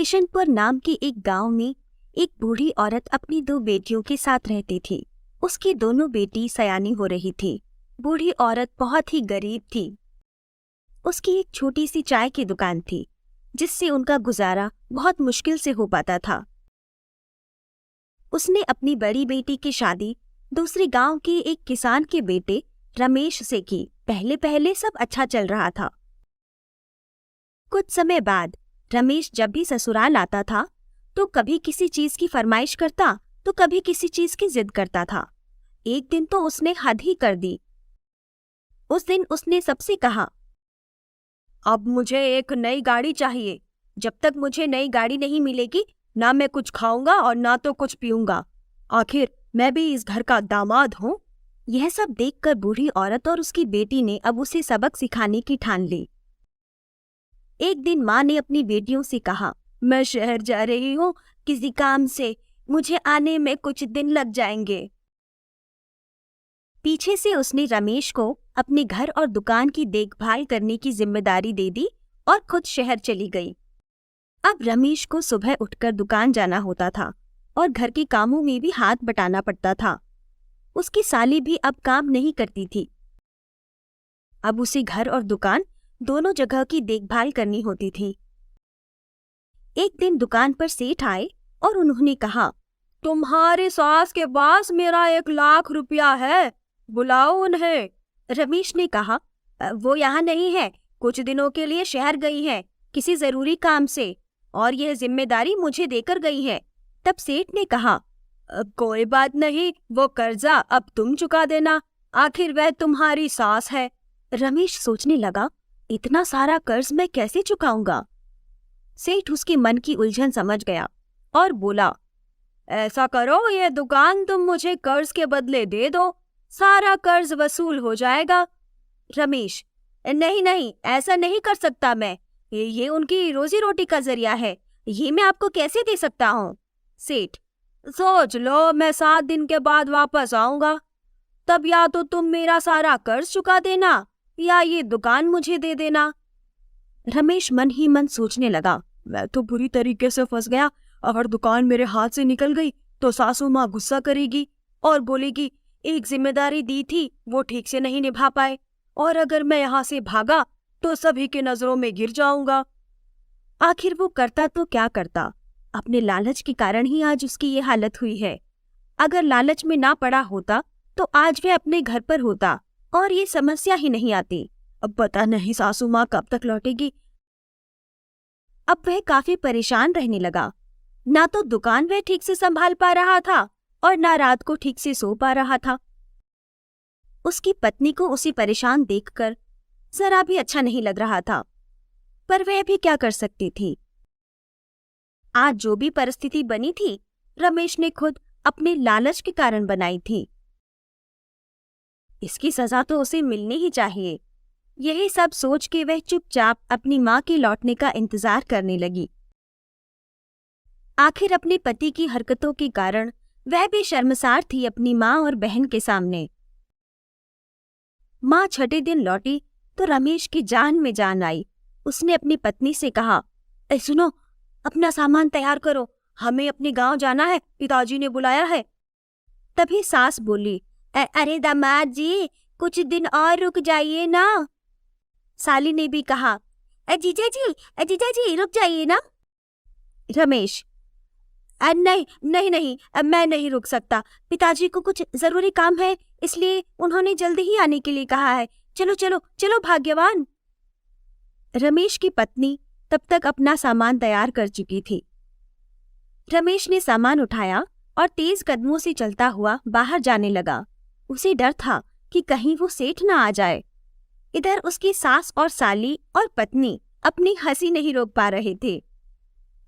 किशनपुर नाम के एक गांव में एक बूढ़ी औरत अपनी 2 बेटियों के साथ रहती थी। उसकी दोनों बेटी सयानी हो रही थी। बूढ़ी औरत बहुत ही गरीब थी। उसकी एक छोटी सी चाय की दुकान थी, जिससे उनका गुजारा बहुत मुश्किल से हो पाता था। उसने अपनी बड़ी बेटी की शादी दूसरे गांव के एक किसान के बेटे रमेश से की। पहले पहले सब अच्छा चल रहा था। कुछ समय बाद रमेश जब भी ससुराल आता था तो कभी किसी चीज की फरमाइश करता तो कभी किसी चीज की जिद करता था। एक दिन तो उसने हद ही कर दी। उस दिन उसने सबसे कहा, अब मुझे एक नई गाड़ी चाहिए। जब तक मुझे नई गाड़ी नहीं मिलेगी, ना मैं कुछ खाऊंगा और ना तो कुछ पीऊंगा। आखिर मैं भी इस घर का दामाद हूँ। यह सब देखकर बूढ़ी औरत और उसकी बेटी ने अब उसे सबक सिखाने की ठान ली। एक दिन माँ ने अपनी बेटियों से कहा, मैं शहर जा रही हूँ किसी काम से, मुझे आने में कुछ दिन लग जाएंगे। पीछे से उसने रमेश को अपने घर और दुकान की देखभाल करने की जिम्मेदारी दे दी और खुद शहर चली गई। अब रमेश को सुबह उठकर दुकान जाना होता था और घर के कामों में भी हाथ बटाना पड़ता था। उसकी साली भी अब काम नहीं करती थी। अब उसे घर और दुकान दोनों जगह की देखभाल करनी होती थी। एक दिन दुकान पर सेठ आए और उन्होंने कहा, तुम्हारी सास के पास मेरा 1 लाख रुपया है, बुलाओ उन्हें। रमेश ने कहा, वो यहाँ नहीं है, कुछ दिनों के लिए शहर गई है किसी जरूरी काम से, और यह जिम्मेदारी मुझे देकर गई है। तब सेठ ने कहा, कोई बात नहीं, वो कर्जा अब तुम चुका देना, आखिर वह तुम्हारी सास है। रमेश सोचने लगा, इतना सारा कर्ज मैं कैसे चुकाऊंगा। सेठ उसके मन की उलझन समझ गया और बोला, ऐसा करो, ये दुकान तुम मुझे कर्ज के बदले दे दो, सारा कर्ज वसूल हो जाएगा। रमेश, नहीं नहीं, ऐसा नहीं कर सकता मैं, ये उनकी रोजी रोटी का जरिया है, ये मैं आपको कैसे दे सकता हूँ। सेठ, सोच लो, मैं 7 दिन के बाद वापस आऊंगा, तब या तो तुम मेरा सारा कर्ज चुका देना या ये दुकान मुझे दे देना। रमेश मन ही मन सोचने लगा, मैं तो बुरी तरीके से फंस गया। अगर दुकान मेरे हाथ से निकल गई तो सासू माँ गुस्सा करेगी और बोलेगी, एक जिम्मेदारी दी थी वो ठीक से नहीं निभा पाए, और अगर मैं यहाँ से भागा तो सभी के नजरों में गिर जाऊंगा। आखिर वो करता तो क्या करता, अपने लालच के कारण ही आज उसकी ये हालत हुई है। अगर लालच में ना पड़ा होता तो आज वह अपने घर पर होता और ये समस्या ही नहीं आती। अब पता नहीं सासू माँ कब तक लौटेगी। अब वह काफी परेशान रहने लगा। ना तो दुकान वह ठीक से संभाल पा रहा था और ना रात को ठीक से सो पा रहा था। उसकी पत्नी को उसे परेशान देखकर जरा भी अच्छा नहीं लग रहा था, पर वह भी क्या कर सकती थी। आज जो भी परिस्थिति बनी थी, रमेश ने खुद अपने लालच के कारण बनाई थी। इसकी सजा तो उसे मिलनी ही चाहिए। यही सब सोच के वह चुपचाप अपनी माँ के लौटने का इंतजार करने लगी। आखिर अपने पति की हरकतों के कारण वह भी शर्मसार थी अपनी माँ और बहन के सामने। माँ छठे दिन लौटी तो रमेश की जान में जान आई। उसने अपनी पत्नी से कहा, सुनो, अपना सामान तैयार करो, हमें अपने गांव जाना है, पिताजी ने बुलाया है। तभी सास बोली, अरे दामाद जी, कुछ दिन और रुक जाइए ना। साली ने भी कहा, जीजा जी रुक जाइए ना। रमेश, नहीं नहीं नहीं, मैं नहीं रुक सकता, पिताजी को कुछ जरूरी काम है, इसलिए उन्होंने जल्दी ही आने के लिए कहा है। चलो चलो चलो भाग्यवान। रमेश की पत्नी तब तक अपना सामान तैयार कर चुकी थी। रमेश ने सामान उठाया और तेज कदमों से चलता हुआ बाहर जाने लगा। उसे डर था कि कहीं वो सेठ ना आ जाए। इधर उसकी सास और साली और पत्नी अपनी हंसी नहीं रोक पा रहे थे।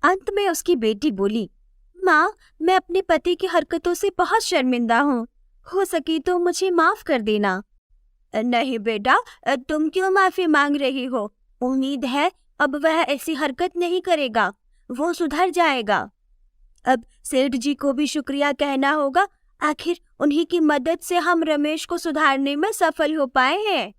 अंत में उसकी बेटी बोली, माँ, मैं अपने पति की हरकतों से बहुत शर्मिंदा हूँ, हो सके तो मुझे माफ कर देना। नहीं बेटा, तुम क्यों माफी मांग रही हो? उम्मीद है अब वह ऐसी हरकत नहीं करेगा, वो सुधर जाएगा। अब सेठ जी को भी शुक्रिया कहना होगा, आखिर उन्हीं की मदद से हम रमेश को सुधारने में सफल हो पाए हैं।